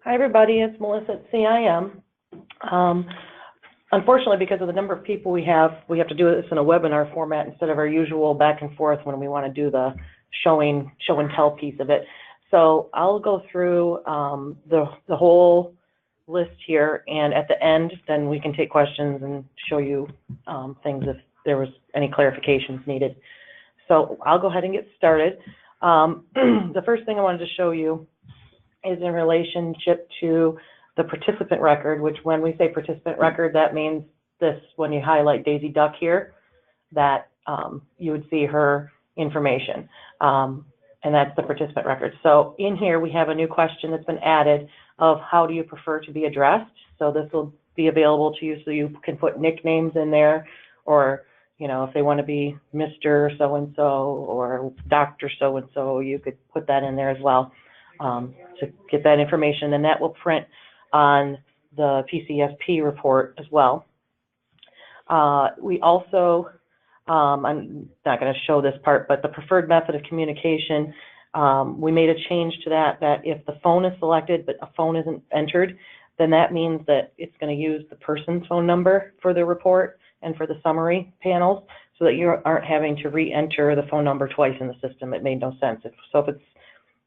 Hi, everybody. It's Melissa at CIM. Unfortunately, because of the number of people we have to do this in a webinar format instead of our usual back and forth when we want to do the show and tell piece of it. So I'll go through the whole list here, and at the end, then we can take questions and show you things if there was any clarifications needed. So I'll go ahead and get started. The first thing I wanted to show you is in relationship to the participant record, which when we say participant record, that means this, when you highlight Daisy Duck here, that you would see her information, and that's the participant record. So in here, we have a new question that's been added of how do you prefer to be addressed? So this will be available to you so you can put nicknames in there, or you know, if they want to be Mr. So-and-so or Dr. So-and-so, you could put that in there as well. To get that information, and that will print on the PCSP report as well. We also, I'm not going to show this part, but the preferred method of communication, we made a change to that if the phone is selected but a phone isn't entered, then that means that it's going to use the person's phone number for the report and for the summary panels, so that you aren't having to re-enter the phone number twice in the system. It made no sense. So if it's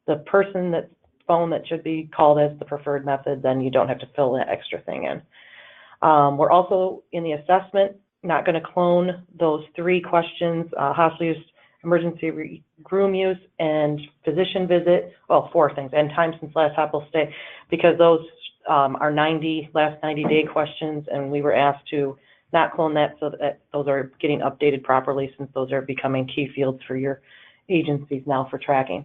the person that's phone that should be called as the preferred method, then you don't have to fill that extra thing in. We're also in the assessment not going to clone those 3 questions, hostile use, emergency room use, and physician visit, well, 4 things, and time since last hospital stay, because those are last 90-day questions, and we were asked to not clone that so that those are getting updated properly, since those are becoming key fields for your agencies now for tracking.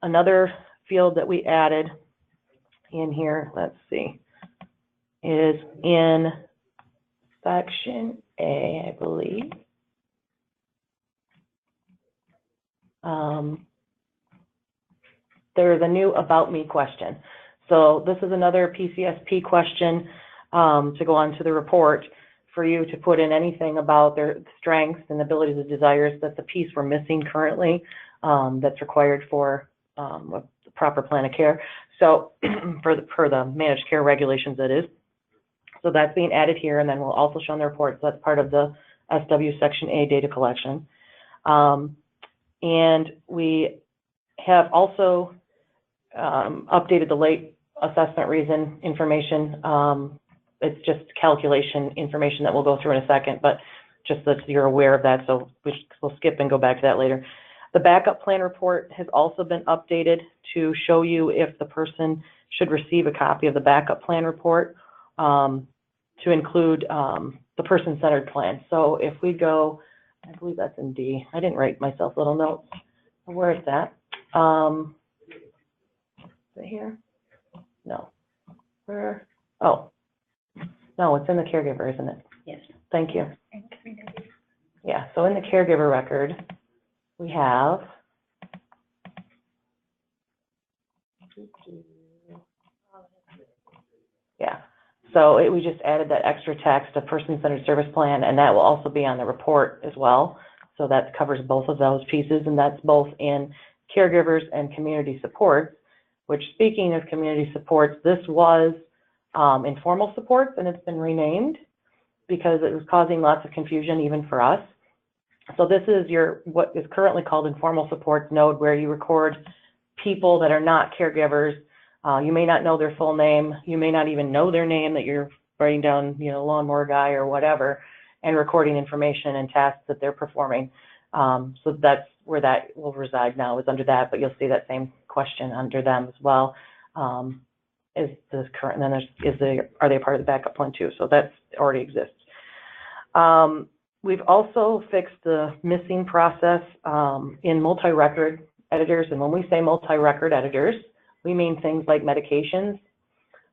Another field that we added in here, let's see, is in section A, I believe. There's a new About Me question. So this is another PCSP question to go on to the report for you to put in anything about their strengths and abilities and desires. That's a piece we're missing currently that's required for a proper plan of care. So per the managed care regulations, that is. So that's being added here, and then we'll also show in the report. So that's part of the SW Section A data collection. And we have also updated the late assessment reason information. It's just calculation information that we'll go through in a second, but just so that you're aware of that, so we'll skip and go back to that later. The backup plan report has also been updated to show you if the person should receive a copy of the backup plan report to include the person-centered plan. So if we go, I believe that's in D. I didn't write myself little notes. Where is that? Is it here? No. Where? Oh, no, it's in the caregiver, isn't it? Yes. Thank you. Yeah, so in the caregiver record, we have so we just added that extra text, a person-centered service plan, and that will also be on the report as well. So that covers both of those pieces, and that's both in caregivers and community supports, which, speaking of community supports, this was informal supports, and it's been renamed because it was causing lots of confusion even for us. So this is what is currently called informal supports node, where you record people that are not caregivers. You may not know their full name. You may not even know their name, that you're writing down, you know, lawnmower guy or whatever, and recording information and tasks that they're performing. So that's where that will reside now, is under that, but you'll see that same question under them as well. Is the current, and then are they part of the backup plan too? So that already exists. We've also fixed the missing process in multi-record editors, and when we say multi-record editors, we mean things like medications.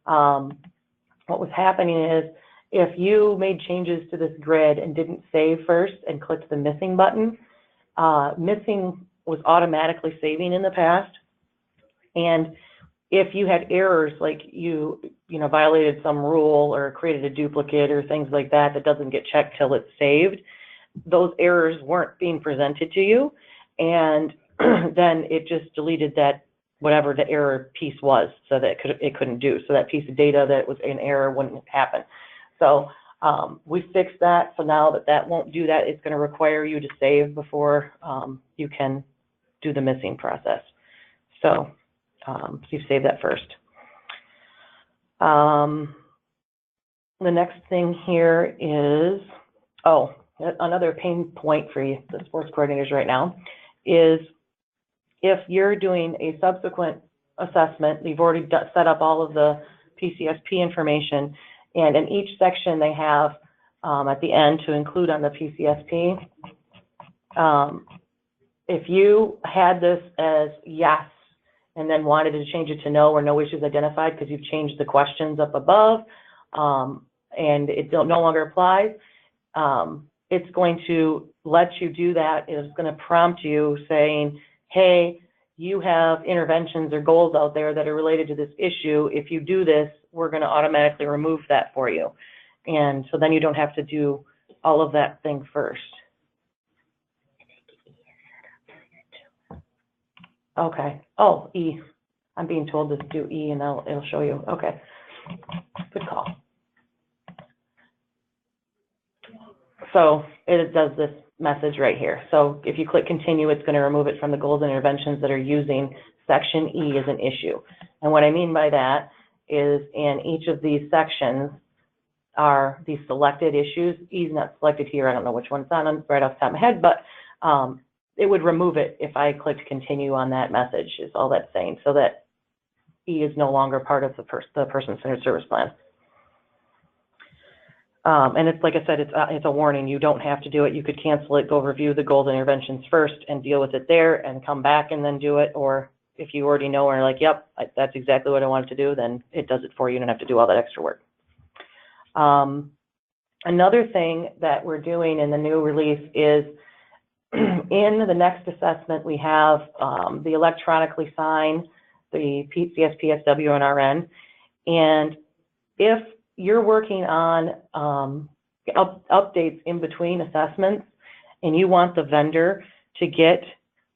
What was happening is, if you made changes to this grid and didn't save first and clicked the missing button, missing was automatically saving in the past, and if you had errors, like you violated some rule or created a duplicate or things like that that doesn't get checked till it's saved, those errors weren't being presented to you, and then it just deleted that whatever the error piece was, so that it couldn't do. So that piece of data that was in error wouldn't happen. So we fixed that. So now that won't do that, it's going to require you to save before you can do the missing process. So you save that first. The next thing here is, another pain point for you, the sports coordinators right now, is if you're doing a subsequent assessment, you've already set up all of the PCSP information, and in each section they have at the end to include on the PCSP. If you had this as yes and then wanted to change it to no or no issues identified because you've changed the questions up above and it no longer applies, it's going to let you do that. It's going to prompt you saying, hey, you have interventions or goals out there that are related to this issue. If you do this, we're going to automatically remove that for you. And so then you don't have to do all of that thing first. Okay. Oh, E. I'm being told to do E, and it'll show you. Okay. Good call. So it does this message right here. So if you click continue, it's going to remove it from the goals and interventions that are using section E as an issue. And what I mean by that is in each of these sections are these selected issues. E is not selected here. I don't know which one it's on right off the top of my head, but it would remove it if I clicked continue on that message, is all that's saying, so that E is no longer part of the person-centered service plan. And it's like I said, it's a warning. You don't have to do it. You could cancel it, go review the goals and interventions first and deal with it there and come back and then do it. Or if you already know and are like, yep, that's exactly what I wanted to do, then it does it for you. You don't have to do all that extra work. Another thing that we're doing in the new release is in the next assessment, we have the electronically sign, the PCSP, SW, and RN. And if you're working on updates in between assessments and you want the vendor to get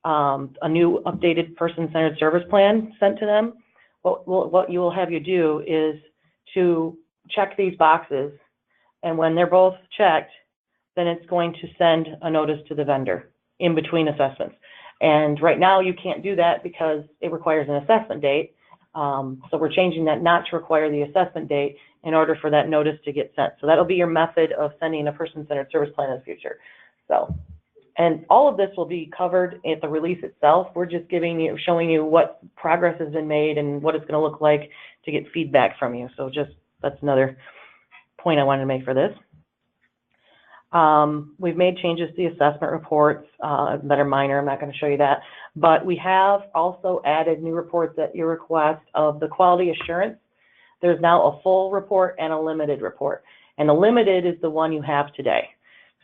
a new updated person-centered service plan sent to them, what you will have you do is to check these boxes, and when they're both checked, then it's going to send a notice to the vendor in between assessments. And right now you can't do that because it requires an assessment date. So we're changing that not to require the assessment date in order for that notice to get sent. So that'll be your method of sending a person-centered service plan in the future. So, and all of this will be covered at the release itself. We're just showing you what progress has been made and what it's going to look like to get feedback from you. So that's another point I wanted to make for this. We've made changes to the assessment reports that are minor. I'm not going to show you that. But we have also added new reports at your request of the quality assurance. There's now a full report and a limited report. And the limited is the one you have today.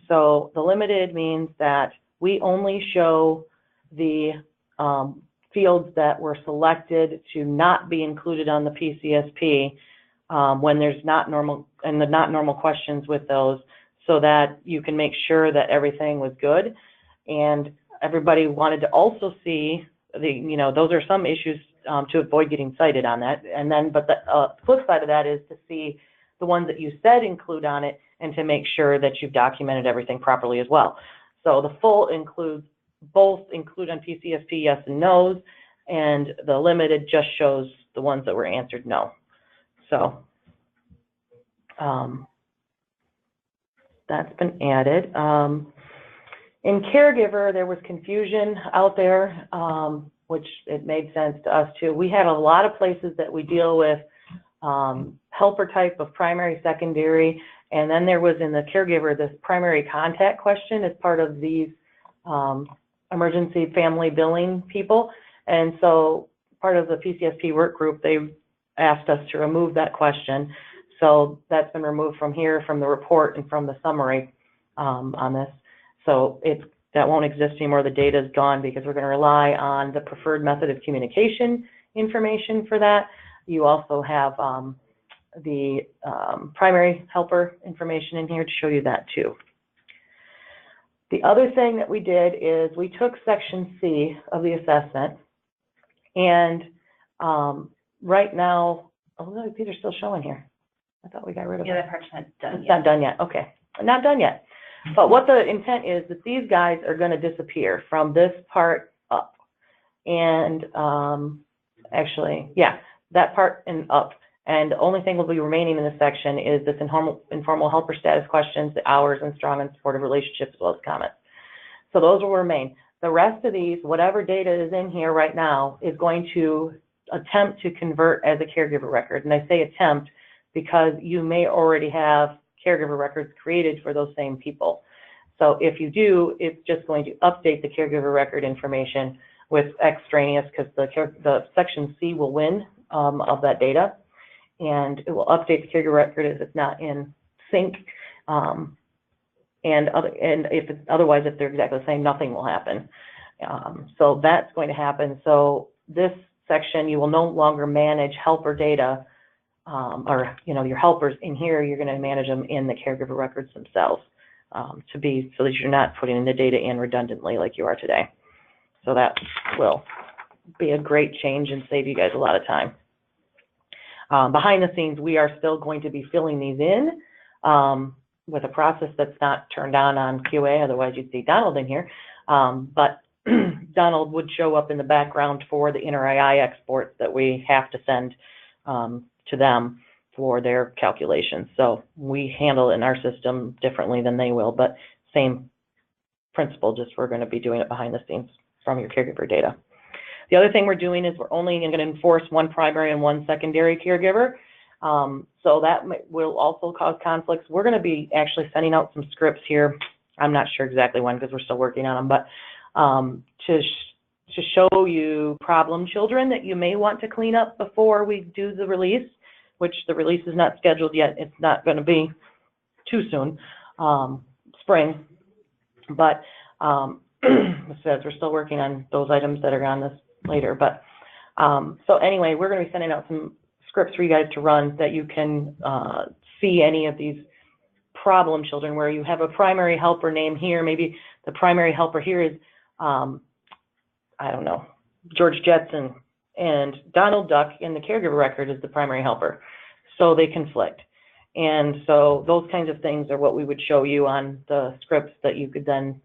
So the limited means that we only show the fields that were selected to not be included on the PCSP when there's not normal questions with those, so that you can make sure that everything was good. And everybody wanted to also see those are some issues to avoid getting cited on that. And then, but the flip side of that is to see the ones that you said include on it and to make sure that you've documented everything properly as well. So the full includes both include on PCSP yes and no's, and the limited just shows the ones that were answered no. So that's been added. In caregiver, there was confusion out there, which it made sense to us too. We had a lot of places that we deal with helper type of primary, secondary, and then there was in the caregiver this primary contact question as part of these emergency family billing people. And so part of the PCSP work group, they asked us to remove that question. So that's been removed from here, from the report and from the summary on this. So that won't exist anymore. The data is gone because we're going to rely on the preferred method of communication information for that. You also have the primary helper information in here to show you that too. The other thing that we did is we took section C of the assessment And right now, oh, these are still showing here. I thought we got rid of Yeah, it. that part's not done It's yet. not done yet. Okay, not done yet. But what the intent is that these guys are going to disappear from this part up. And actually, yeah, that part and up. And the only thing will be remaining in this section is this informal helper status questions, the hours, and strong and supportive relationships, as well as comments. So those will remain. The rest of these, whatever data is in here right now, is going to attempt to convert as a caregiver record. And I say attempt because you may already have caregiver records created for those same people. So if you do, it's just going to update the caregiver record information with extraneous, because the section C will win of that data, and it will update the caregiver record if it's not in sync. And if it's otherwise, if they're exactly the same, nothing will happen. So that's going to happen. So this section, you will no longer manage helper data, or your helpers in here. You're going to manage them in the caregiver records themselves, so that you're not putting the data in redundantly like you are today. So that will be a great change and save you guys a lot of time. Behind the scenes, we are still going to be filling these in with a process that's not turned on QA, otherwise you'd see Donald in here. But Donald would show up in the background for the inter-II exports that we have to send to them for their calculations. So we handle it in our system differently than they will, but same principle, just we're going to be doing it behind the scenes from your caregiver data. The other thing we're doing is we're only going to enforce one primary and one secondary caregiver. So that will also cause conflicts. We're going to be actually sending out some scripts here. I'm not sure exactly when because we're still working on them, but to show you problem children that you may want to clean up before we do the release, which the release is not scheduled yet. It's not going to be too soon, spring. But it says we're still working on those items that are on this later. But so anyway, we're going to be sending out some scripts for you guys to run that you can see any of these problem children where you have a primary helper name here. Maybe the primary helper here is, I don't know, George Jetson, and Donald Duck in the caregiver record is the primary helper. So they conflict. And so those kinds of things are what we would show you on the scripts that you could then,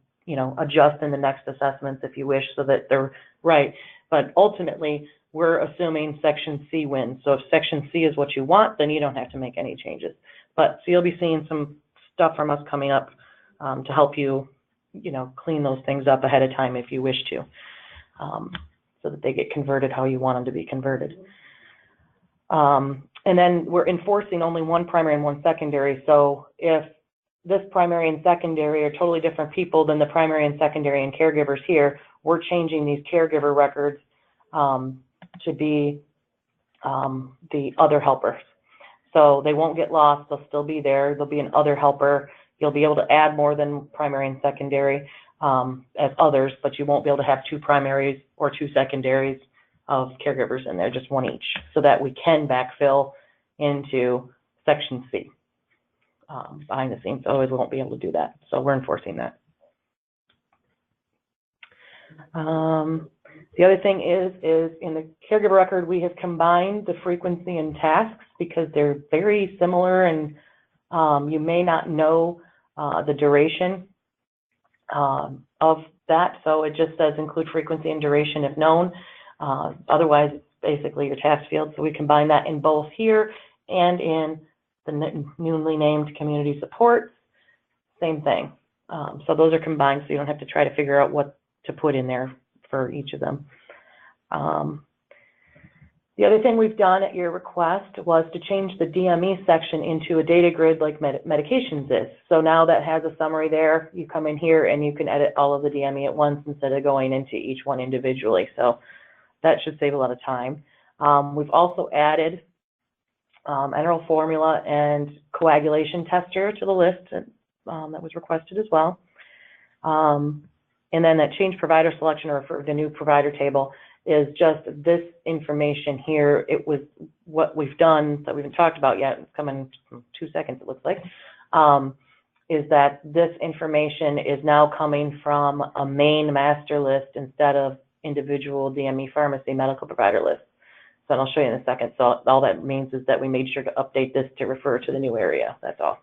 adjust in the next assessments if you wish so that they're right. But ultimately, we're assuming Section C wins. So if Section C is what you want, then you don't have to make any changes. But so you'll be seeing some stuff from us coming up to help you, clean those things up ahead of time if you wish to, so that they get converted how you want them to be converted. And then we're enforcing only one primary and one secondary. So if this primary and secondary are totally different people than the primary and secondary and caregivers here, we're changing these caregiver records to be the other helpers. So they won't get lost, they'll still be there, there'll be an other helper. You'll be able to add more than primary and secondary as others, but you won't be able to have two primaries or two secondaries of caregivers in there, just one each, so that we can backfill into Section C behind the scenes. Otherwise, we won't be able to do that. So we're enforcing that. The other thing is in the caregiver record, we have combined the frequency and tasks because they're very similar, and you may not know the duration of that. So it just says include frequency and duration if known. Otherwise, it's basically your task field. So we combine that in both here and in the newly named community supports. Same thing. So those are combined, so you don't have to try to figure out what to put in there for each of them. The other thing we've done at your request was to change the DME section into a data grid like medications is. So now that has a summary there. You come in here and you can edit all of the DME at once instead of going into each one individually. So that should save a lot of time. We've also added enteral formula and coagulation tester to the list that was requested as well. And then that change provider selection, or for the new provider table, is just this information here. It was what we've done that we haven't talked about yet. It's coming in 2 seconds, it looks like. Is that this information is now coming from a main master list instead of individual DME pharmacy medical provider list. So I'll show you in a second. So all that means is that we made sure to update this to refer to the new area. That's all.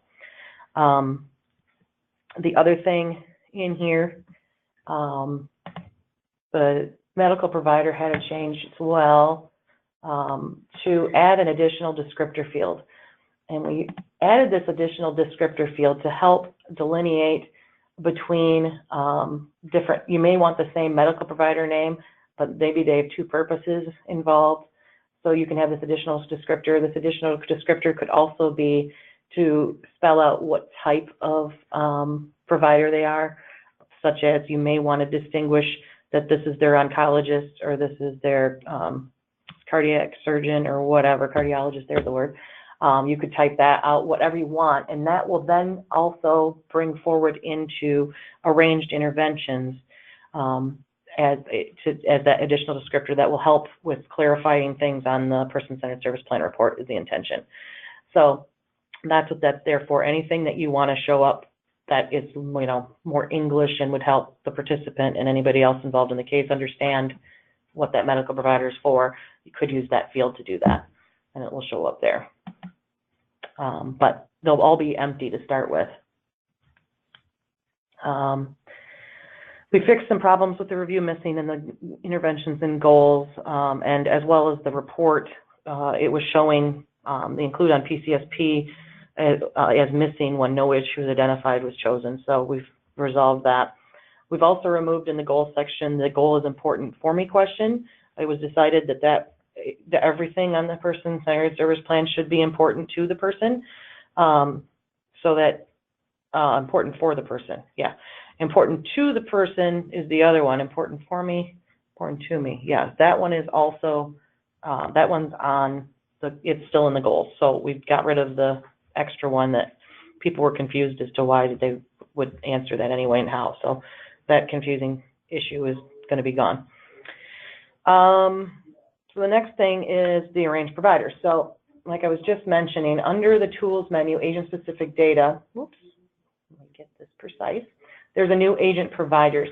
The other thing in here, the medical provider had a change as well to add an additional descriptor field. And we added this additional descriptor field to help delineate between different, you may want the same medical provider name, but maybe they have two purposes involved. So you can have this additional descriptor. This additional descriptor could also be to spell out what type of provider they are, such as you may want to distinguish that this is their oncologist or this is their cardiac surgeon or whatever, cardiologist, there's the word. You could type that out, whatever you want, and that will then also bring forward into arranged interventions as that additional descriptor that will help with clarifying things on the person-centered service plan report is the intention. So that's what that's there for. Anything that you want to show up that is, you know, more English and would help the participant and anybody else involved in the case understand what that medical provider is for, you could use that field to do that, and it will show up there. But they'll all be empty to start with. We fixed some problems with the review missing in the interventions and goals, and as well as the report, it was showing the include on PCSP as missing when no issue identified was chosen. So we've resolved that. We've also removed in the goal section, the goal is important for me question. It was decided that everything on the person-centered service plan should be important to the person, so that important for the person, yeah. Important to the person is the other one. Important for me, important to me. Yeah, that one is also, that one's on the, it's still in the goals. So we've got rid of the extra one that people were confused as to why they would answer that anyway and how. So that confusing issue is going to be gone. So the next thing is the arranged providers. So like I was just mentioning, under the tools menu, agent-specific data, whoops, let me get this precise. There's a new agent providers.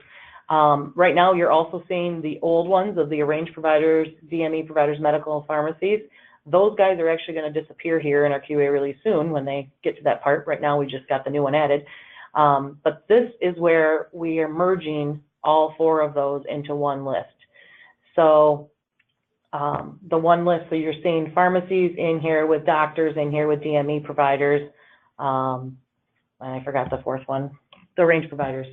Right now, you're also seeing the old ones of the arranged providers, DME providers, medical pharmacies. Those guys are actually going to disappear here in our QA release soon when they get to that part. Right now, we just got the new one added. But this is where we are merging all four of those into one list. So the one list, so you're seeing pharmacies in here with doctors, in here with DME providers. And I forgot the fourth one. The arranged providers.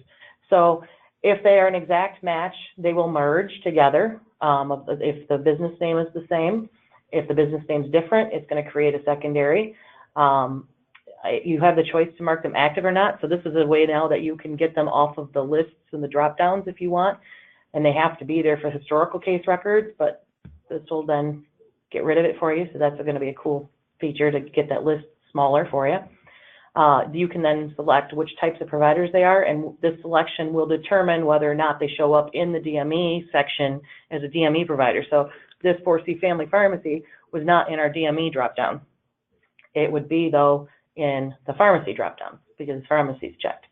So if they are an exact match, they will merge together. If the business name is the same, if the business name is different, it's going to create a secondary. You have the choice to mark them active or not. So this is a way now that you can get them off of the lists and the drop downs if you want. And they have to be there for historical case records, but this will then get rid of it for you. So that's going to be a cool feature to get that list smaller for you. You can then select which types of providers they are, and this selection will determine whether or not they show up in the DME section as a DME provider. So this 4C Family Pharmacy was not in our DME dropdown. It would be, though, in the pharmacy dropdown because pharmacy is checked.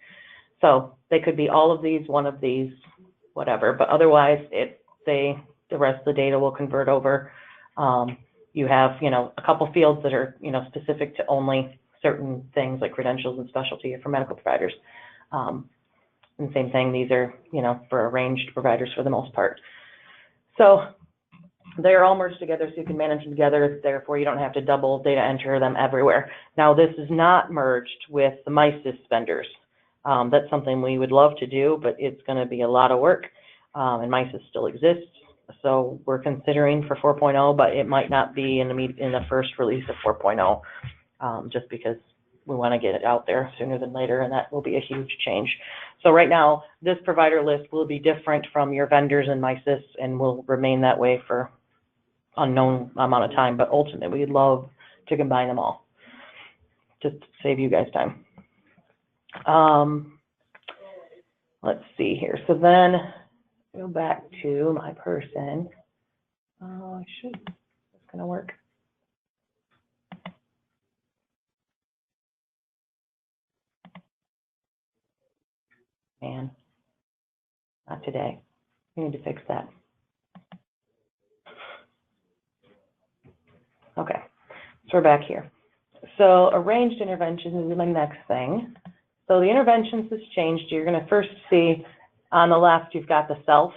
So they could be all of these, one of these, whatever, but otherwise the rest of the data will convert over. You have, a couple fields that are, specific to only certain things like credentials and specialty for medical providers. And same thing, these are, for arranged providers for the most part. So they're all merged together so you can manage them together, therefore you don't have to double data enter them everywhere. Now this is not merged with the MySys vendors. That's something we would love to do, but it's going to be a lot of work, and MySys still exists. So we're considering for 4.0, but it might not be in the first release of 4.0. Just because we want to get it out there sooner than later, and that will be a huge change. So right now, this provider list will be different from your vendors in MySys and will remain that way for unknown amount of time, but ultimately we'd love to combine them all, just to save you guys time. Let's see here. So then go back to my person. Oh, I should, it's going to work. Man, not today. We need to fix that. we're back here. So arranged interventions is my next thing. So the interventions has changed. You're going to first see on the left, you've got the self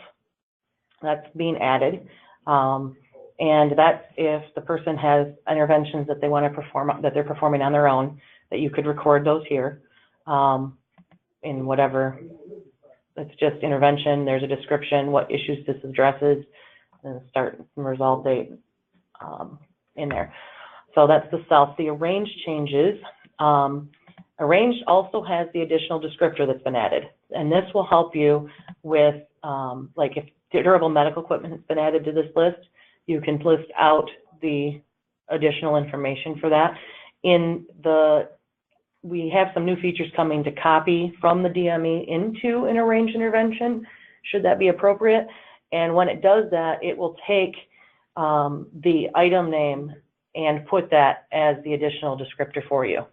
that's being added. And that's if the person has interventions that they want to perform, that they're performing on their own, that you could record those here in whatever. It's just intervention. There's a description, what issues this addresses, and start and resolve date in there. So that's the self. The arranged changes. Arranged also has the additional descriptor that's been added, and this will help you with, like if durable medical equipment has been added to this list, you can list out the additional information for that. We have some new features coming to copy from the DME into an arranged intervention, should that be appropriate. And when it does that, it will take the item name and put that as the additional descriptor for you.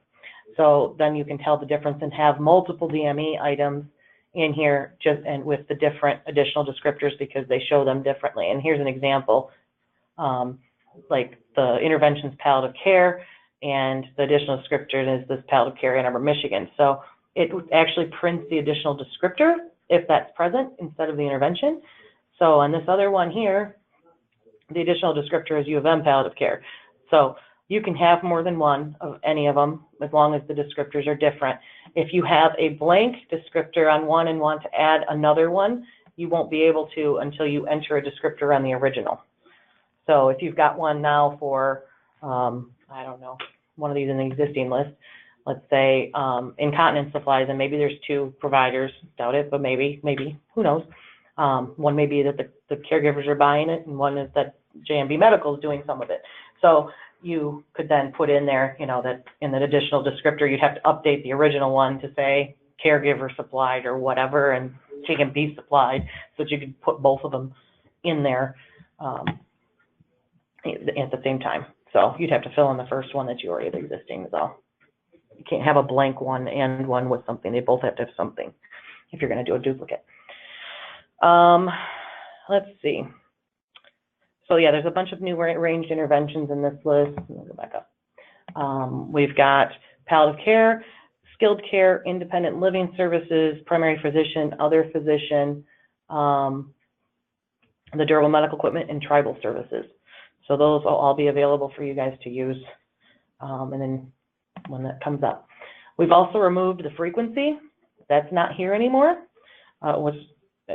So then you can tell the difference and have multiple DME items in here and with the different additional descriptors because they show them differently. And here's an example, like the interventions palliative care, and the additional descriptor is this palliative care Ann Arbor, Michigan. So it actually prints the additional descriptor if that's present instead of the intervention. So on this other one here, the additional descriptor is U of M palliative care. So you can have more than one of any of them as long as the descriptors are different. If you have a blank descriptor on one and want to add another one, you won't be able to until you enter a descriptor on the original. So if you've got one now for, I don't know, one of these in the existing list, let's say incontinence supplies, and maybe there's two providers, doubt it, but maybe, who knows. One may be that the caregivers are buying it, and one is that JMB Medical is doing some of it. So you could then put in there, you know, that in that additional descriptor, you'd have to update the original one to say caregiver supplied or whatever, and JMB supplied, so that you could put both of them in there at the same time. So you'd have to fill in the first one that you already have existing, is all. You can't have a blank one and one with something. They both have to have something if you're going to do a duplicate. Let's see. So yeah, there's a bunch of new arranged interventions in this list. Let me go back up. We've got palliative care, skilled care, independent living services, primary physician, other physician, the durable medical equipment, and tribal services. So those will all be available for you guys to use, and then when that comes up. We've also removed the frequency. That's not here anymore, which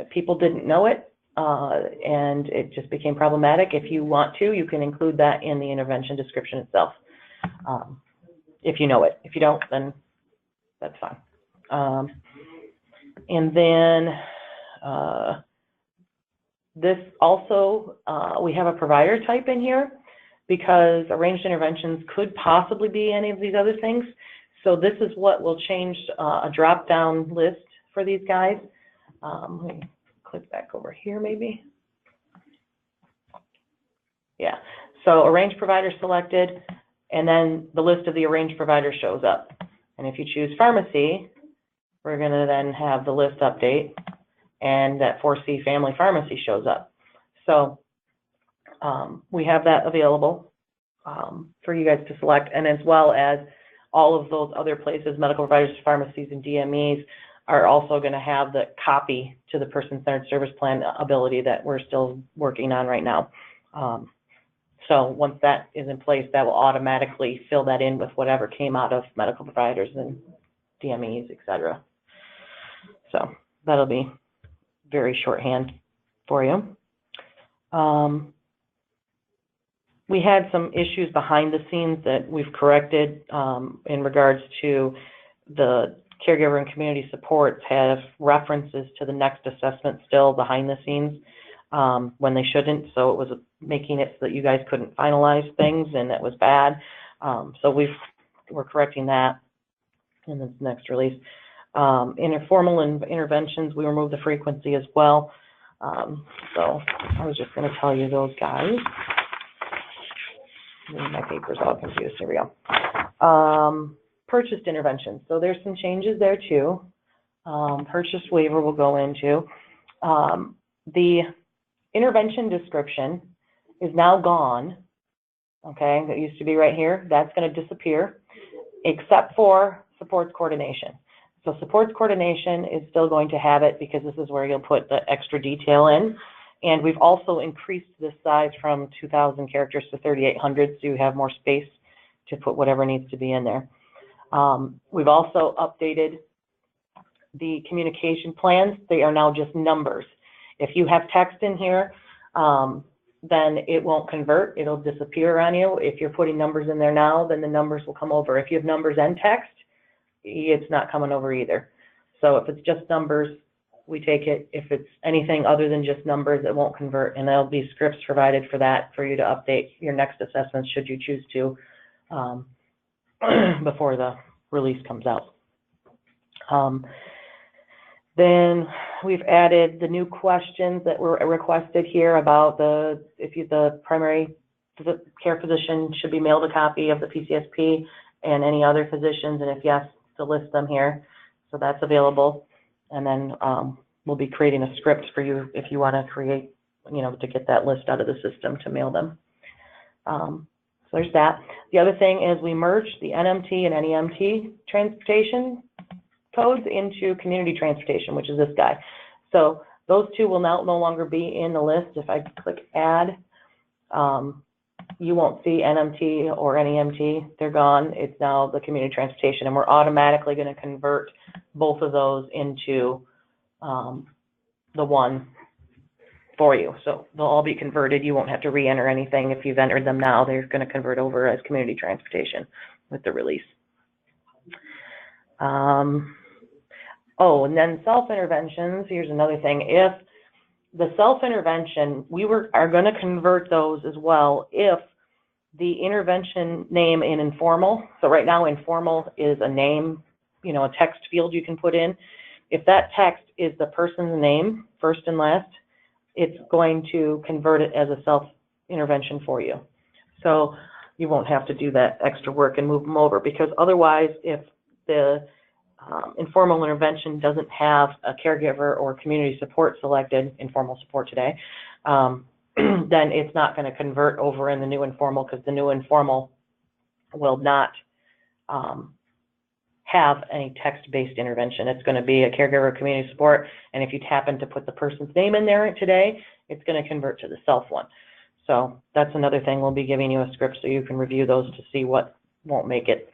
people didn't know it, and it just became problematic. If you want to, you can include that in the intervention description itself, if you know it. If you don't, then that's fine. And then this also, we have a provider type in here because arranged interventions could possibly be any of these other things. So this is what will change a drop-down list for these guys. Let me click back over here maybe. Yeah, so arranged provider selected, and then the list of the arranged providers shows up. And if you choose pharmacy, we're going to then have the list update, and that 4C family pharmacy shows up. So we have that available for you guys to select, and as well as all of those other places, medical providers, pharmacies, and DMEs are also going to have the copy to the person-centered service plan ability that we're still working on right now. So once that is in place, that will automatically fill that in with whatever came out of medical providers and DMEs, et cetera. So that'll be very shorthand for you. We had some issues behind the scenes that we've corrected in regards to the caregiver and community supports have references to the next assessment still behind the scenes when they shouldn't. So it was making it so that you guys couldn't finalize things, and that was bad. So we're correcting that in this next release. Informal interventions, we removed the frequency as well. So I was just going to tell you those guys. My paper's all confused. Here we go. Purchased interventions. So there's some changes there too. Purchase waiver will go into. The intervention description is now gone okay, that used to be right here, that's going to disappear, except for supports coordination. So supports coordination is still going to have it because this is where you'll put the extra detail in. And we've also increased this size from 2,000 characters to 3,800, so you have more space to put whatever needs to be in there. We've also updated the communication plans. They are now just numbers. If you have text in here, then it won't convert. It'll disappear on you. If you're putting numbers in there now, then the numbers will come over. If you have numbers and text, it's not coming over either. So if it's just numbers, we take it. If it's anything other than just numbers, it won't convert, and there'll be scripts provided for that for you to update your next assessments should you choose to before the release comes out. Then we've added the new questions that were requested here about the primary care physician should be mailed a copy of the PCSP and any other physicians, and if yes, to list them here. So that's available. And then we'll be creating a script for you if you want to create, to get that list out of the system to mail them. So there's that. The other thing is we merged the NMT and NEMT transportation codes into community transportation, which is this guy. So those two will now no longer be in the list. If I click add, you won't see NMT or NEMT. They're gone. It's now the community transportation, and we're automatically going to convert both of those into the one for you. So they'll all be converted. You won't have to re-enter anything. If you've entered them now, they're going to convert over as community transportation with the release. Oh, and then self-interventions. Here's another thing. If the self-intervention, are going to convert those as well if the intervention name in informal, so right now informal is a name, a text field you can put in. If that text is the person's name, first and last, it's going to convert it as a self-intervention for you. So you won't have to do that extra work and move them over, because otherwise, if the informal intervention doesn't have a caregiver or community support selected, informal support today, then it's not going to convert over in the new informal, because the new informal will not have any text-based intervention. It's going to be a caregiver or community support, and if you happen to put the person's name in there today, it's going to convert to the self one. So that's another thing. We'll be giving you a script so you can review those to see what won't make it.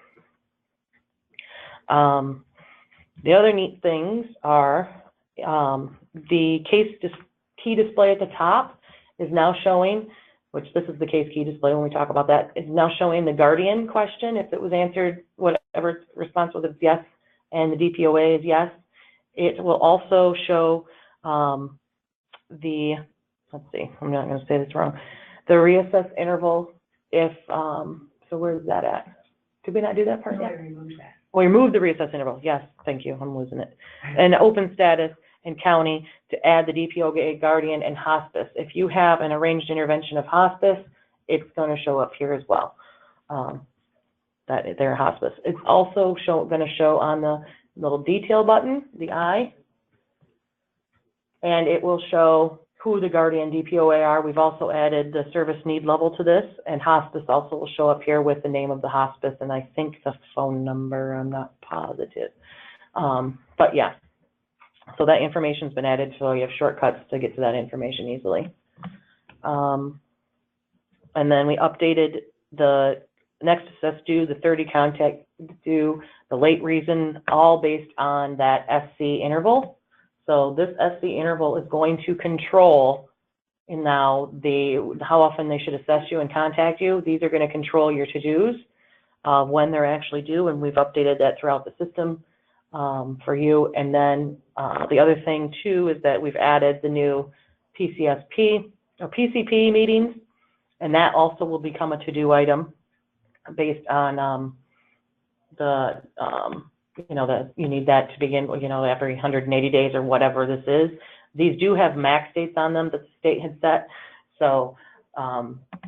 The other neat things are the key display at the top is now showing, which this is the case key display when we talk about that, is now showing the Guardian question. If it was answered, whatever response was, it's yes, and the DPOA is yes. It will also show let's see, I'm not going to say this wrong, the reassess interval if, so where's that at? Did we not do that part yet? We removed the reassess interval. Yes, thank you. I'm losing it. And open status and county to add the DPOA, Guardian, and hospice. If you have an arranged intervention of hospice, it's going to show up here as well. That they're hospice. It's also going to show on the little detail button, the I, and it will show who the Guardian DPOA are. We've also added the service need level to this, and hospice also will show up here with the name of the hospice, and I think the phone number, I'm not positive. But yeah, so that information's been added, so you have shortcuts to get to that information easily. And then we updated the next assess due, the 30 contact due, the late reason, all based on that SC interval. So this SC interval is going to control now how often they should assess you and contact you. These are going to control your to-dos when they're actually due, and we've updated that throughout the system for you. And then the other thing too is that we've added the new PCSP or PCP meetings, and that also will become a to-do item based on you need that to begin, every 180 days or whatever this is. These do have max dates on them that the state had set. So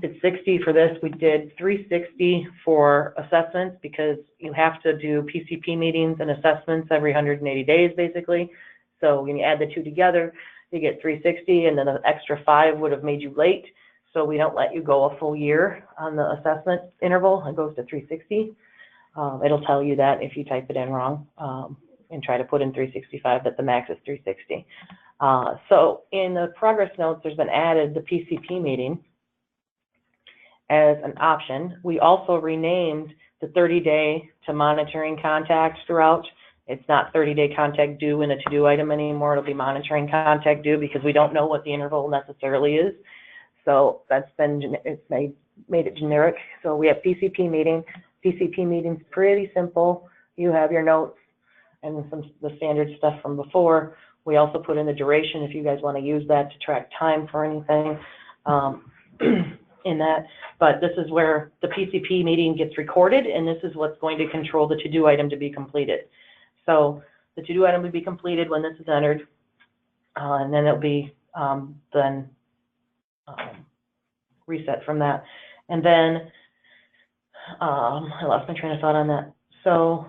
it's 60 for this. We did 360 for assessments because you have to do PCP meetings and assessments every 180 days, basically. So when you add the two together, you get 360, and then an extra 5 would have made you late. so we don't let you go a full year on the assessment interval. It goes to 360. It'll tell you that if you type it in wrong and try to put in 365, that the max is 360. So in the progress notes, there's been added the PCP meeting as an option. We also renamed the 30-day to monitoring contact throughout. It's not 30-day contact due in a to-do item anymore. It'll be monitoring contact due because we don't know what the interval necessarily is. So that's been, it's made it generic. So we have PCP meeting. PCP meeting's pretty simple. You have your notes and the standard stuff from before. We also put in the duration if you guys want to use that to track time for anything in that. But this is where the PCP meeting gets recorded, and this is what's going to control the to-do item to be completed. So the to-do item will be completed when this is entered, and then it'll be reset from that. And then I lost my train of thought on that. So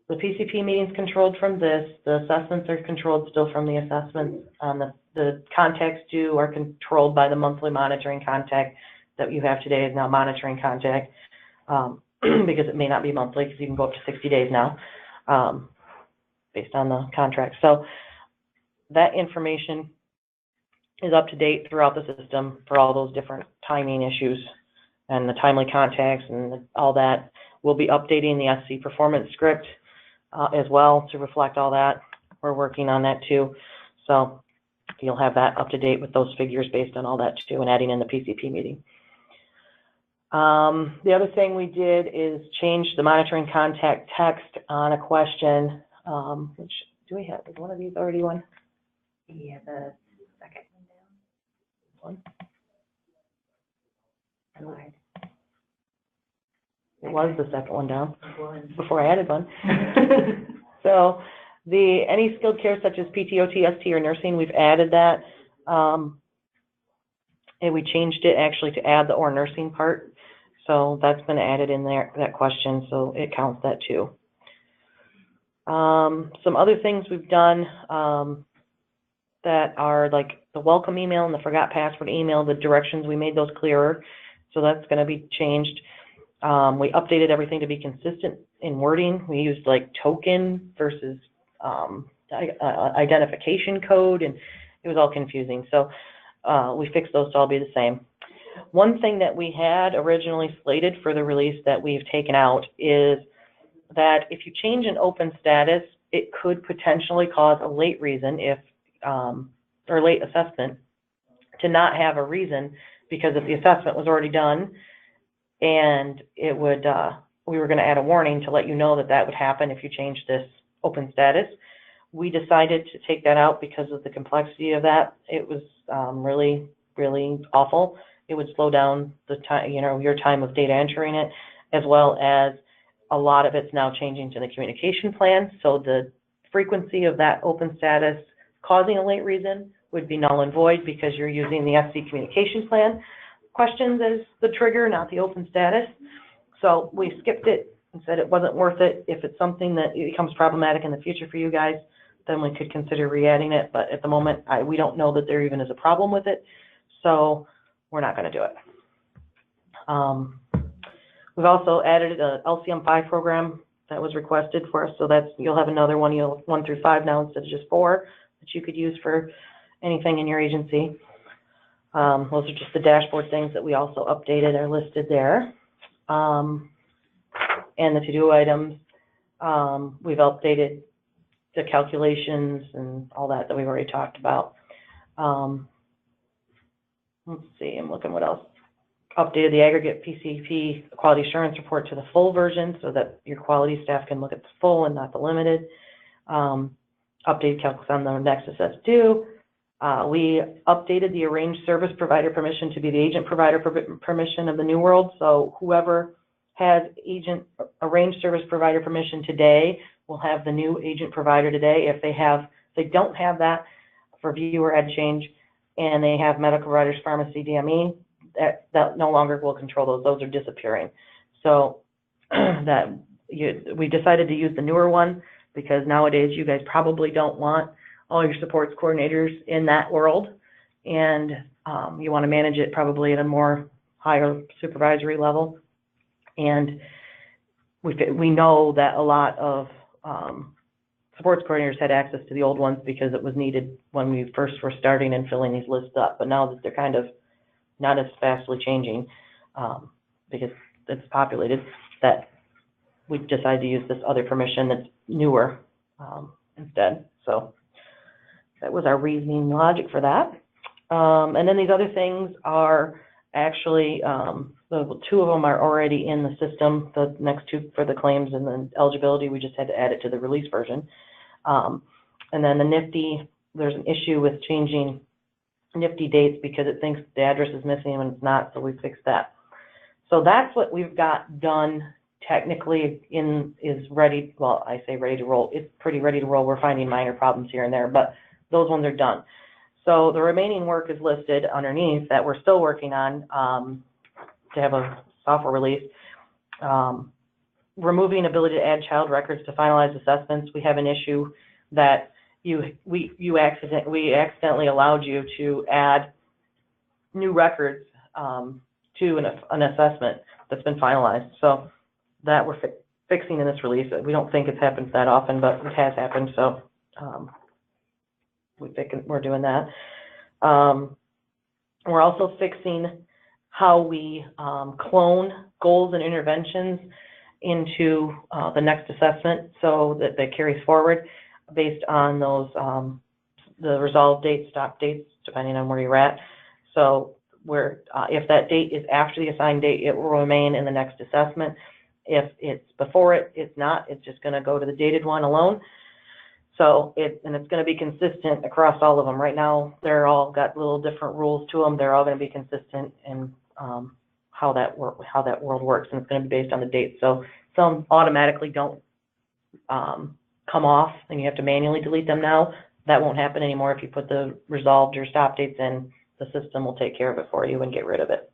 the PCP meeting's controlled from this. The assessments are controlled still from the assessments. The contacts due are controlled by the monthly monitoring contact that you have today is now monitoring contact because it may not be monthly because you can go up to 60 days now based on the contract. So that information is up to date throughout the system for all those different timing issues and the timely contacts and all that. We'll be updating the SC performance script as well to reflect all that. We're working on that too. So you'll have that up to date with those figures based on all that too, and adding in the PCP meeting. The other thing we did is change the monitoring contact text on a question, which do we have? Is one of these already one? Yeah, the second one down. One? It was the second one down before I added one. So any skilled care such as PT, OT, ST, or nursing, we've added that. And we changed it actually to add the or nursing part. So that's been added in there, that question, so it counts that too. Some other things we've done that are like the welcome email and the forgot password email, the directions, we made those clearer. So that's going to be changed. We updated everything to be consistent in wording. We used like token versus identification code, and it was all confusing. So we fixed those to all be the same. One thing that we had originally slated for the release that we've taken out is that if you change an open status, it could potentially cause a late reason or late assessment to not have a reason, because if the assessment was already done and it would, we were going to add a warning to let you know that that would happen if you change this open status. We decided to take that out because of the complexity of that. It was really, really awful. It would slow down the time, your time of data entering it, as well as a lot of it's now changing to the communication plan. So the frequency of that open status causing a late reason would be null and void because you're using the SC communication plan questions as the trigger, not the open status. So we skipped it and said it wasn't worth it. If it's something that becomes problematic in the future for you guys, then we could consider re-adding it. But at the moment, we don't know that there even is a problem with it. So we're not going to do it. We've also added a LCM5 program that was requested for us. So that's, you'll have another one, 1 through 5 now instead of just 4 that you could use for anything in your agency. Those are just the dashboard things that we also updated are listed there. And the to-do items, we've updated the calculations and all that we've already talked about. Let's see, I'm looking what else. Updated the aggregate PCP quality assurance report to the full version so that your quality staff can look at the full and not the limited. Updated calculus on the Nexus S2. We updated the arranged service provider permission to be the agent provider permission of the New World. So whoever has arranged service provider permission today will have the new agent provider today. If they don't have that for viewer ed change and they have medical providers, pharmacy, DME, that no longer will control those. Those are disappearing. So we decided to use the newer one because nowadays you guys probably don't want all your supports coordinators in that world. And You want to manage it probably at a more higher supervisory level. And we know that a lot of supports coordinators had access to the old ones because it was needed when we first were starting and filling these lists up. But now that they're kind of not as fastly changing, because it's populated, that we decided to use this other permission that's newer instead. So that was our reasoning and logic for that. And then these other things are actually, the two of them are already in the system, the next two for the claims and the eligibility. We just had to add it to the release version. And then the NIFTY, there's an issue with changing NIFTY dates because it thinks the address is missing and it's not, so we fixed that. So that's what we've got done. Technically is ready, well, I say ready to roll. It's pretty ready to roll. We're finding minor problems here and there, but those ones are done. So the remaining work is listed underneath that we're still working on to have a software release. Removing ability to add child records to finalize assessments. We have an issue that we accidentally allowed you to add new records to an assessment that's been finalized. So that we're fixing in this release. We don't think it's happened that often, but it has happened. So we're doing that. We're also fixing how we clone goals and interventions into the next assessment so that that carries forward based on those the resolve dates, stop dates, depending on where you're at. So if that date is after the assigned date, it will remain in the next assessment. If it's before it, it's not. It's just going to go to the dated one alone. So it's going to be consistent across all of them. Right now, they're all got little different rules to them. They're all going to be consistent in how that world works, and it's going to be based on the date. So some automatically don't come off, and you have to manually delete them now. That won't happen anymore. If you put the resolved or stop dates in, the system will take care of it for you and get rid of it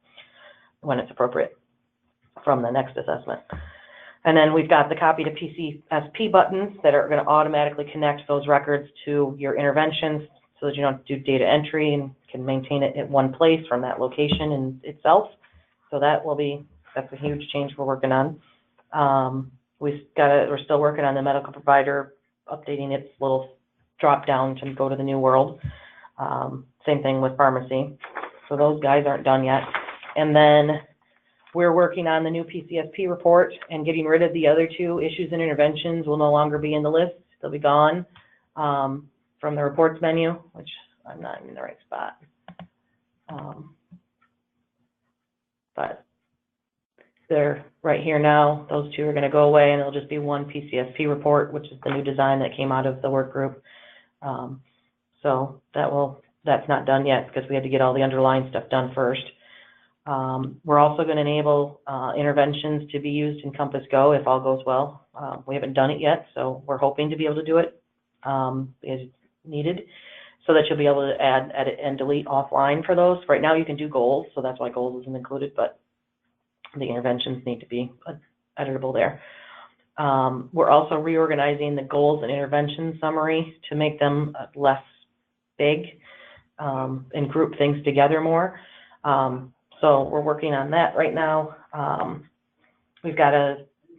when it's appropriate from the next assessment. And then we've got the copy to PCSP buttons that are going to automatically connect those records to your interventions so that you don't have to do data entry and can maintain it at one place from that location in itself. So that's a huge change we're working on. We're still working on the medical provider, updating its little drop down to go to the new world. Same thing with pharmacy. So those guys aren't done yet. And then we're working on the new PCSP report and getting rid of the other two issues and interventions will no longer be in the list. They'll be gone from the reports menu, which I'm not in the right spot. But they're right here now. Those two are going to go away and it'll just be one PCSP report, which is the new design that came out of the work group. So that's not done yet because we had to get all the underlying stuff done first. We're also going to enable interventions to be used in Compass Go if all goes well. We haven't done it yet, so we're hoping to be able to do it as needed so that you'll be able to add, edit, and delete offline for those. Right now you can do goals, so that's why goals isn't included, but the interventions need to be editable there. We're also reorganizing the goals and intervention summary to make them less big and group things together more. So we're working on that right now. We've got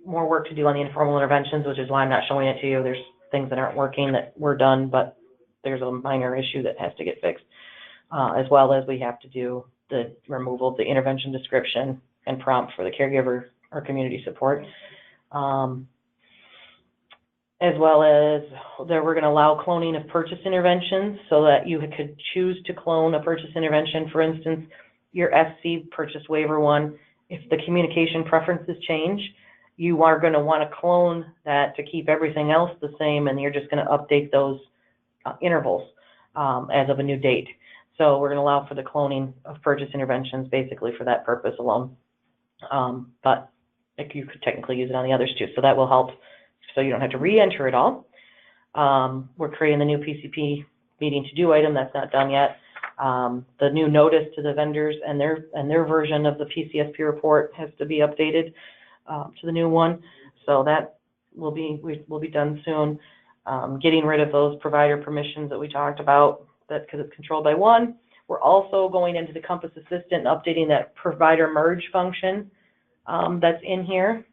more work to do on the informal interventions, which is why I'm not showing it to you. There's things that aren't working that were done, but there's a minor issue that has to get fixed, as well as we have to do the removal of the intervention description and prompt for the caregiver or community support. As well as that we're going to allow cloning of purchase interventions so that you could choose to clone a purchase intervention. For instance, your SC purchase waiver one, if the communication preferences change, you are going to want to clone that to keep everything else the same, and you're just going to update those intervals as of a new date. So we're going to allow for the cloning of purchase interventions basically for that purpose alone. But you could technically use it on the others too, so that will help so you don't have to re-enter it all. We're creating the new PCP meeting to-do item. That's not done yet. The new notice to the vendors and their version of the PCSP report has to be updated to the new one. So that will be done soon. Getting rid of those provider permissions that we talked about, that because it's controlled by one. We're also going into the Compass Assistant and updating that provider merge function that's in here.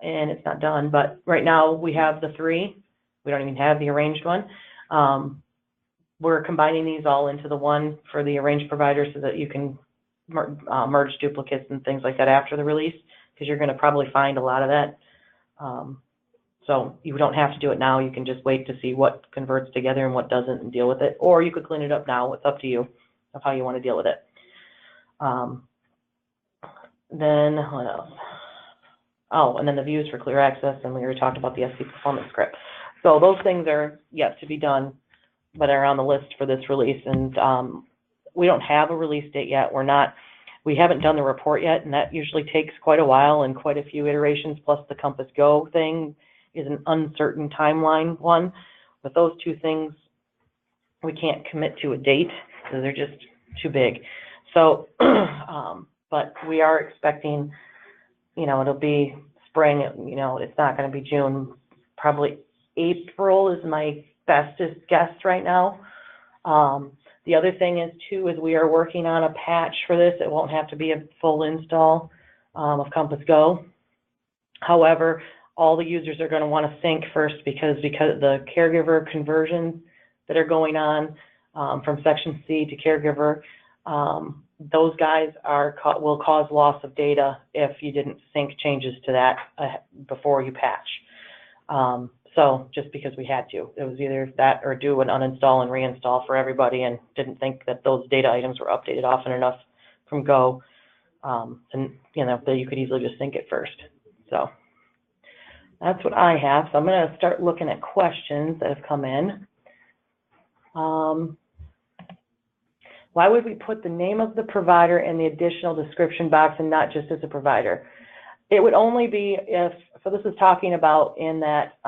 And it's not done, but right now we have the 3. We don't even have the arranged one. We're combining these all into the one for the arranged provider so that you can merge duplicates and things like that after the release, because you're going to probably find a lot of that. So you don't have to do it now. You can just wait to see what converts together and what doesn't and deal with it. Or you could clean it up now. It's up to you of how you want to deal with it. Then what else? Oh, and then the views for clear access, and we already talked about the SC performance script. So those things are yet to be done, but are on the list for this release. And we don't have a release date yet. We haven't done the report yet, and that usually takes quite a while and quite a few iterations, plus the Compass Go thing is an uncertain timeline one. With those 2 things, we can't commit to a date because they're just too big. So, but we are expecting, it'll be spring, it's not going to be June, probably April is my bestest guess right now. The other thing is too, is we are working on a patch for this. It won't have to be a full install of Compass Go. However, all the users are going to want to sync first because the caregiver conversions that are going on from Section C to caregiver, those guys will cause loss of data if you didn't sync changes to that before you patch. So just because we had to, it was either that or do an uninstall and reinstall for everybody, and didn't think that those data items were updated often enough from Go, and that you could easily just sync it first. So that's what I have. So I'm going to start looking at questions that have come in. Why would we put the name of the provider in the additional description box and not just as a provider? It would only be if, so this is talking about in that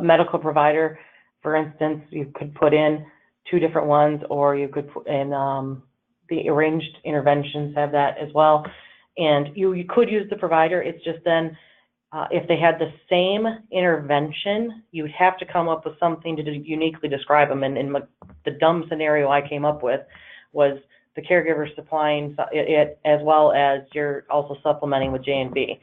medical provider, for instance, you could put in 2 different ones, or you could put in the arranged interventions have that as well. And you could use the provider. It's just then if they had the same intervention, you would have to come up with something to uniquely describe them. And in the dumb scenario I came up with was the caregiver supplying it as well as you're also supplementing with J and B.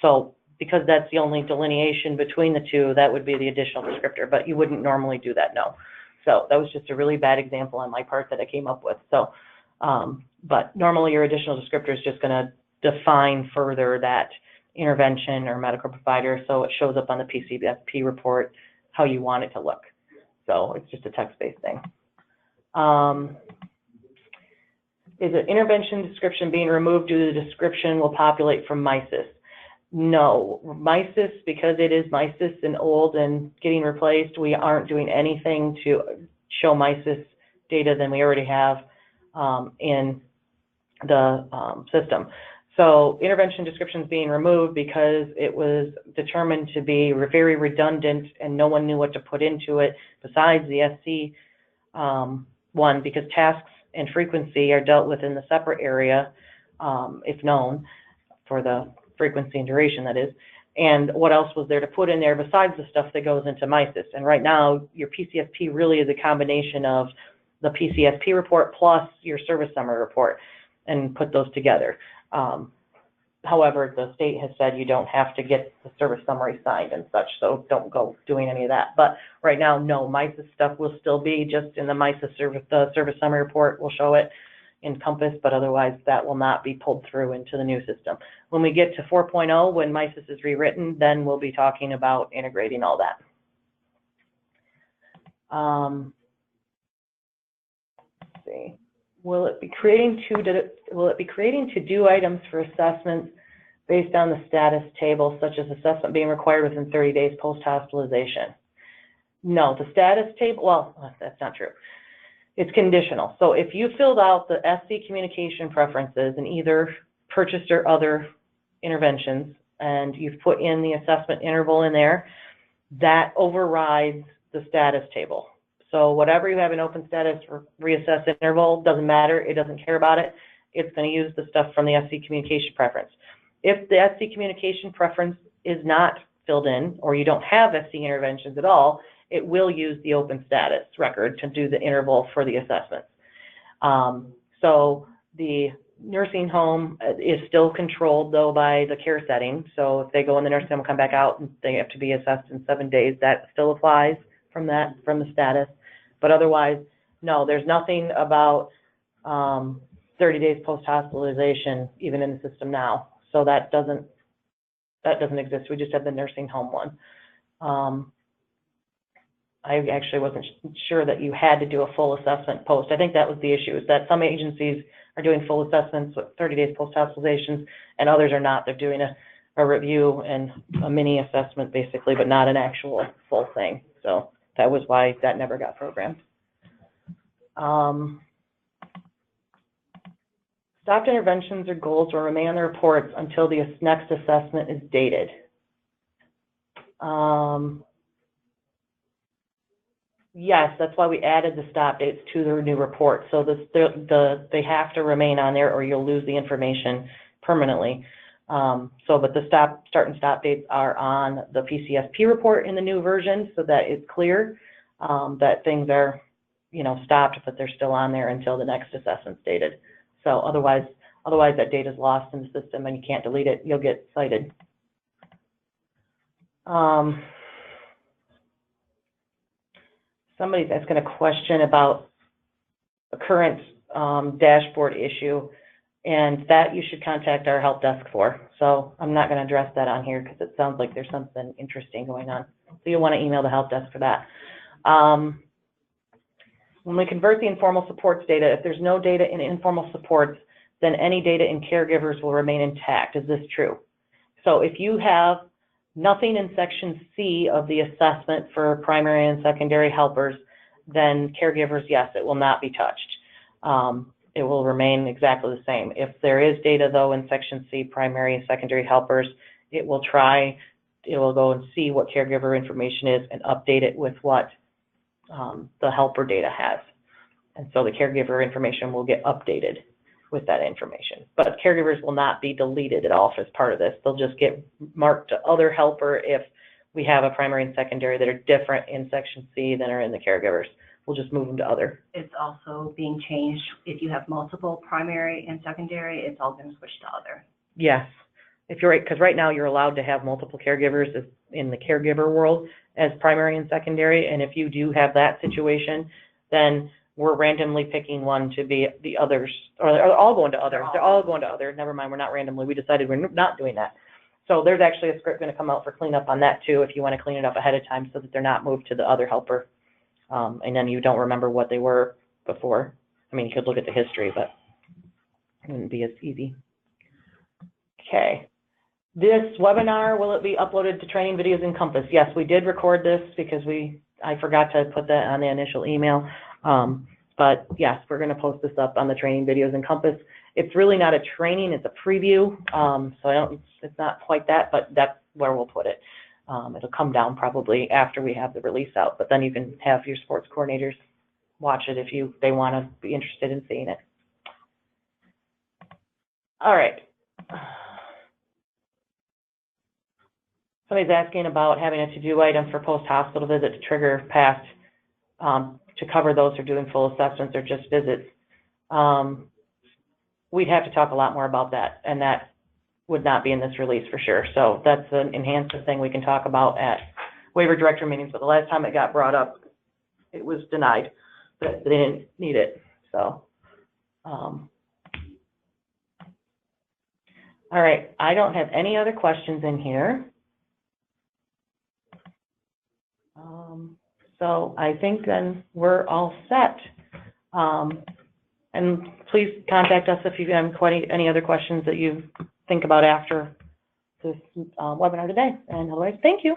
So because that's the only delineation between the 2, that would be the additional descriptor, but you wouldn't normally do that, no. So that was just a really bad example on my part that I came up with. So, but normally your additional descriptor is just going to define further that intervention or medical provider, so it shows up on the PCFP report how you want it to look. So it's just a text-based thing. Is an intervention description being removed due to the description will populate from MISIS? No, MISIS, because it is MISIS and old and getting replaced, we aren't doing anything to show MISIS data than we already have in the system. So intervention descriptions being removed because it was determined to be very redundant and no one knew what to put into it besides the SC one, because tasks and frequency are dealt with in the separate area, if known, for the frequency and duration, that is. And what else was there to put in there besides the stuff that goes into MISIS? And right now, your PCFP really is a combination of the PCFP report plus your service summary report, and put those together. However, the state has said you don't have to get the service summary signed and such, so don't go doing any of that. But right now, no, MISIS stuff will still be just in the MISIS service, the service summary report will show it in Compass, but otherwise that will not be pulled through into the new system. When we get to 4.0, when MISIS is rewritten, then we'll be talking about integrating all that. Let's see. Will it be creating to-do items for assessments based on the status table, such as assessment being required within 30 days post-hospitalization? No, the status table, well, that's not true. It's conditional. So if you filled out the SC communication preferences and either purchased or other interventions, and you've put in the assessment interval in there, that overrides the status table. So whatever you have in open status or reassess interval, doesn't matter, it doesn't care about it. It's going to use the stuff from the SC communication preference. If the SC communication preference is not filled in, or you don't have SC interventions at all, it will use the open status record to do the interval for the assessments. So the nursing home is still controlled though by the care setting. So if they go in the nursing home and come back out and they have to be assessed in 7 days, that still applies from the status. But otherwise, no, there's nothing about 30 days post-hospitalization even in the system now. So that doesn't exist. We just have the nursing home one. I actually wasn't sure that you had to do a full assessment post. I think that was the issue, is that some agencies are doing full assessments with 30 days post-hospitalizations and others are not. They're doing a review and a mini assessment basically, but not an actual full thing. So that was why that never got programmed. Stopped interventions or goals will remain on the reports until the next assessment is dated. Yes, that's why we added the stop dates to the new report. So they have to remain on there or you'll lose the information permanently. But the start and stop dates are on the PCSP report in the new version, so that it's clear that things are, stopped, but they're still on there until the next assessment's dated. So otherwise that data is lost in the system and you can't delete it. You'll get cited. Somebody's asking a question about a current dashboard issue, and that you should contact our help desk for. So I'm not going to address that on here because it sounds like there's something interesting going on. So you'll want to email the help desk for that. When we convert the informal supports data, if there's no data in informal supports, then any data in caregivers will remain intact. Is this true? So if you have nothing in section C of the assessment for primary and secondary helpers, then caregivers, yes, it will not be touched. It will remain exactly the same. If there is data though in section C, primary and secondary helpers, it will go and see what caregiver information is and update it with what the helper data has. And so the caregiver information will get updated with that information. But caregivers will not be deleted at all as part of this. They'll just get marked to other helper if we have a primary and secondary that are different in section C than are in the caregivers. We'll just move them to other. It's also being changed. If you have multiple primary and secondary, it's all going to switch to other. Yes. If you're right, because right now you're allowed to have multiple caregivers in the caregiver world as primary and secondary, and if you do have that situation, then we're randomly picking one to be the others, or they're all going to others. They're all going to other. Never mind, we're not randomly. We decided we're not doing that. So there's actually a script going to come out for cleanup on that too, if you want to clean it up ahead of time so that they're not moved to the other helper, and then you don't remember what they were before. I mean, you could look at the history, but it wouldn't be as easy. Okay. This webinar, will it be uploaded to Training Videos in Compass? Yes, we did record this because I forgot to put that on the initial email. But yes, we're going to post this up on the Training Videos in Compass. It's really not a training, it's a preview. So it's not quite that, but that's where we'll put it. It'll come down probably after we have the release out, but then you can have your sports coordinators watch it if they want to be interested in seeing it. All right. Somebody's asking about having a to-do item for post-hospital visit to trigger past, to cover those who are doing full assessments or just visits. We'd have to talk a lot more about that, and that would not be in this release for sure. So that's an enhanced thing we can talk about at waiver director meetings, but the last time it got brought up, it was denied that they didn't need it. So, all right, I don't have any other questions in here. So I think then we're all set. And please contact us if you have any other questions that you think about after this webinar today. And otherwise, thank you.